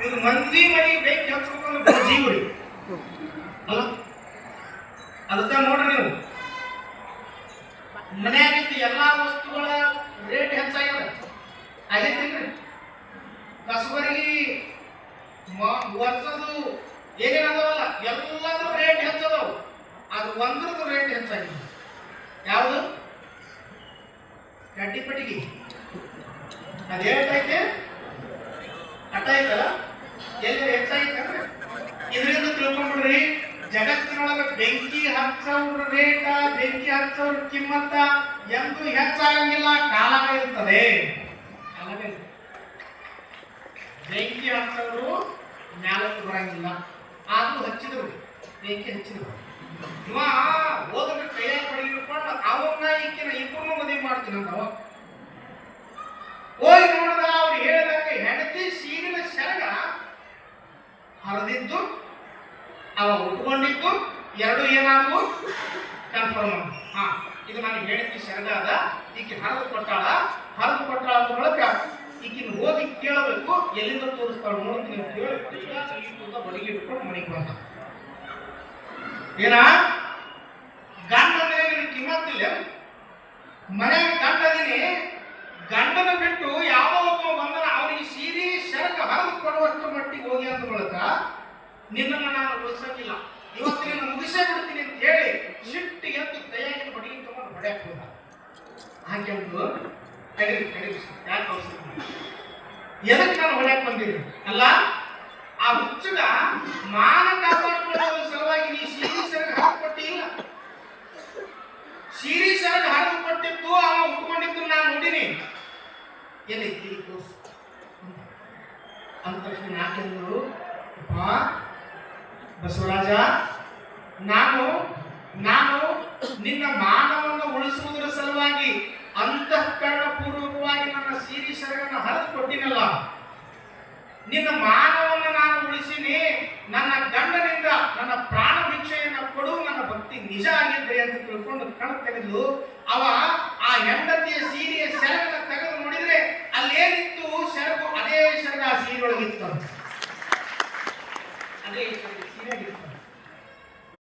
ಇವ್ರು ಮಂದಿ ಮನಿ ಬೆಂಕಿ ಹಚ್ಕೊಂಡು ಜೀವ್ರಿ ಅಲ್ಲ. ಅದಕ್ಕ ನೋಡ್ರಿ ನೀವು ಮನೆಯಾಗಿದ್ದ ಎಲ್ಲಾ ವಸ್ತುಗಳ ರೇಟ್ ಹೆಚ್ಚಾಗ್ಯದ ಆಗೈತಿಲ್ರಿ. ಕಸಬರಿಗೆ ವರ್ಷದು ಏನೇನದವಲ್ಲ ಎಲ್ಲದೂ ರೇಟ್ ಹೆಚ್ಚದವು. ಅದು ಒಂದ್ರದ್ದು ರೇಟ್ ಹೆಚ್ಚಾಗಿದೆ. ಯಾವುದು? ಕಡ್ಡಿ ಪಟ್ಟಿಗೆ ಅದು ಏಟೈತೆ ಅಟ ಐತಲ್ಲ, ಎಲ್ಲಿ ಹೆಚ್ಚಾಗಿತ್ತಂದ್ರೆ ಇದರಿಂದ ತಿಳ್ಕೊಂಡ್ಬಿಡ್ರಿ. ಜಗತ್ತಿನೊಳಗೆ ಬೆಂಕಿ ಹಚ್ಚೋರ ರೇಟ, ಬೆಂಕಿ ಹಚ್ಚೋರ ಕಿಮ್ಮತ್ತ ಎಂದು ಹೆಚ್ಚಾಗಂಗಿಲ್ಲ, ಕಾಲವೇ ಇರ್ತದೆ. ಬೆಂಕಿ ಹಚ್ಚೋರು ಮ್ಯಾಲಕ್ಕೆ ಬರಂಗಿಲ್ಲ, ಆದ್ರೂ ಹಚ್ಚಿದ್ರು ಬೆಂಕಿ ಹಚ್ಚಿದ್ರು. ಇವ ಹೋದ್ರೆ ಕೈಯಾಗ ಪಡಿಗಿಡ್ಕೊಂಡು ಅವನ್ನ ಈಕಿನ ಇಬ್ಬರನ್ನು ಮದುವೆ ಮಾಡ್ತೀನಿ ಅಂತ ಹೋಗಿ ನೋಡಿದ. ಅವ್ರು ಹೇಳಿದಾಗ ಹೆಂಡತಿ ಸೀರಿನ ಸೆರಗ ಹರಿದಿದ್ದು, ಅವ ಉಟ್ಕೊಂಡಿದ್ದು ಎರಡು ಏನಾದ್ರು ಕನ್ಫರ್ಮ್ ಆಗ. ಇದು ನನಗೆ ಹೆಂಡತಿ ಸೆರಗ ಅದ, ಈಕೆ ಹರಿದು ಕೊಟ್ಟಾಳ ಅಂದ ಬಳಕ ಈಕಿನ ಹೋಗಿ ಕೇಳಬೇಕು, ಎಲ್ಲಿಂದ ತೋರಿಸ್ತಾಳ ನೋಡ್ತೀನಿ ಅಂತ ಹೇಳಿ ಬಡಿಗೆ ಇಟ್ಕೊಂಡು ಮನೆಗೆ ಬಂದ. ಏನ ಗಂಡ ಅಂದ್ರೆ ಕಿಮ್ಮತ್ತಿಲ್ಲ, ಮನೆಗೆ ಗಂಡದಿನಿ, ಗಂಡನ ಬಿಟ್ಟು ಯಾವ ಒಬ್ಬ ಬಂದನ ಅವನಿಗೆ ಸೀರೆ ಸೆರಗ ಹರಿದು ಕೊಡುವಷ್ಟು ಮಟ್ಟಿಗೆ ಹೋಗಿ ಅಂದ ಬಳಕ ನಿನ್ನನ್ನು ನಾನು ಉಳಿಸಂಗಿಲ್ಲ, ಇವತ್ತು ನಿನ್ನ ಮುಗಿಸೇ ಬಿಡ್ತೀನಿ ಅಂತ ಹೇಳಿ ಸಿಟ್ಟು ಎದ್ದು ಕೈಯಾಗಿನ ಬಡಿಗೆ ತಗೊಂಡು ಹೊಡೆಯಕ್ಕೆ ಹೋದ. ಹಾಗೆ ಒಂದು ಯಾಕೆ ಅವಸರ ಎದಕ್ಕೆ ನಾನು ಹೊಡೆಯಕ್ಕೆ ಬಂದಿದ್ದೀನಿ ಅಲ್ಲ, ಆ ಹುಚ್ಚಗ ಮಾನ ಕಾಪಾಡಿಕೊಳ್ಳುವ ಸಲುವಾಗಿ ನೀ ಸೀರೆ ಸೆರಗ ಹಾಕೊಟ್ಟಿ ಇಲ್ಲ. ಸೀರೆ ಸೆರಗ ಹರಿದು ಕೊಟ್ಟಿದ್ದು ಅವ ಉಟ್ಕೊಂಡಿದ್ದು ನಾನು ನೋಡಿನಿ. ಎಲ್ಲೈತಿ ಅಂದ ತಕ್ಷಣ ಯಾಕೆಂದ್ರು, ಬಸವರಾಜ, ನಾನು ನಿನ್ನ ಮಾನವನ್ನು ಉಳಿಸುವುದರ ಸಲುವಾಗಿ ಅಂತಃಕರಣ ಪೂರ್ವಕವಾಗಿ ನನ್ನ ಸೀರೆ ಸೆರಗನ್ನು ಹರಿದು ಕೊಟ್ಟಿನಲ್ಲ, ನಿನ್ನ ಮಾನವನ್ನು ನಾನು ಉಳಿಸಿನಿ. ನನ್ನ ಗಂಡನಿಂದ ನನ್ನ ಪ್ರಾಣ ಭಿಕ್ಷೆಯನ್ನು ಕೊಡು, ನನ್ನ ಭಕ್ತಿ ನಿಜ ಆಗಿದ್ದೆ ಅಂತ ತಿಳ್ಕೊಂಡು ಕಣ್ ತೆಗೆದು ಅವ ಆ ಹೆಂಡತಿಯ ಸೀರೆಯ ಸೆರಗ